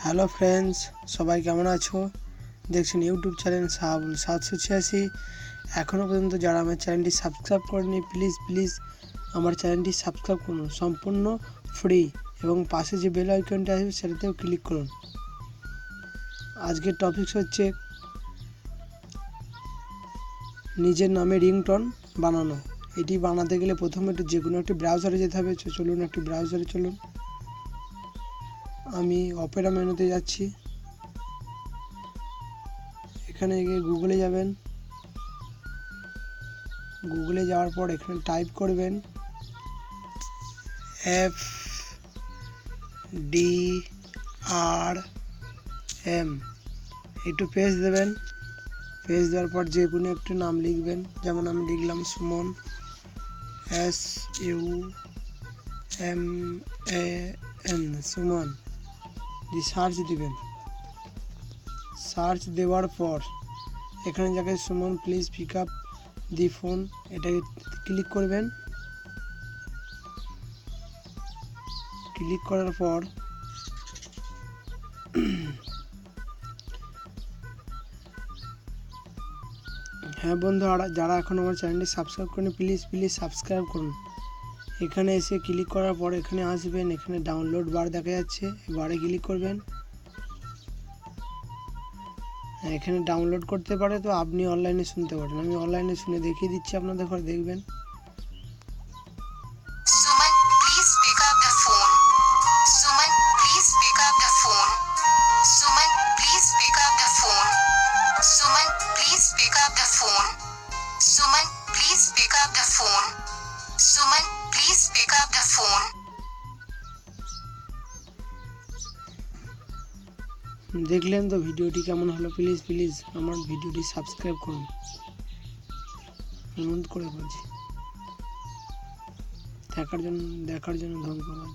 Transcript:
Hello friends, সবাই কেমন আছো? দেখছেন ইউটিউব চ্যানেল সাহাবুল 786। এখনও পর্যন্ত যারা আমার চ্যানেলটি সাবস্ক্রাইব করেনি, প্লিজ আমার চ্যানেলটি সাবস্ক্রাইব করুন, সম্পূর্ণ ফ্রি, এবং পাশে যে বেল আইকনটা আসবে সেটাতেও ক্লিক করুন। আজকের টপিক হচ্ছে নিজের নামে রিংটোন বানানো। এটি বানাতে গেলে প্রথমে যে কোনো একটি ব্রাউজারে যেতে হবে। চলুন একটি ব্রাউজারে চলুন। আমি অপেরা মেনুতে যাচ্ছি। এখানে গিয়ে গুগলে যাবেন। গুগলে যাওয়ার পর এখানে টাইপ করবেন FDRM, একটু পেজ দেবেন। পেজ দেওয়ার পর যে কোনো একটু নাম লিখবেন, যেমন আমি লিখলাম সুমন, SUMAN, সুমন, দিয়ে সার্চ দিবেন। সার্চ দেওয়ার পর এখানে যাকে Suman please pick up the phone, এটাকে ক্লিক করবেন। ক্লিক করার পর হ্যাঁ বন্ধুরা, যারা এখন আমার চ্যানেলটি সাবস্ক্রাইব করেন প্লিজ সাবস্ক্রাইব করুন। এখানে এসে ক্লিক করার পর এখানে আসবেন। এখানে ডাউনলোড বার দেখা যাচ্ছে, বারে ক্লিক করবেন। এখানে ডাউনলোড করতে পারে, তো আপনি অনলাইনে শুনতে পারেন। আমি অনলাইনে শুনে দেখিয়ে দিচ্ছি আপনাদের, ঘরে দেখবেন। Suman, please pick up the phone. Suman, please pick up the phone. Suman, please pick up the phone. Suman, please pick up the phone. Suman, please pick up the phone. Suman, please pick up the phone. দেখলেন তো ভিডিওটি কেমন হলো? Please আমার ভিডিওটি subscribe করুন, অনুরোধ করে বলছি। দেখার জন্য ধন্যবাদ।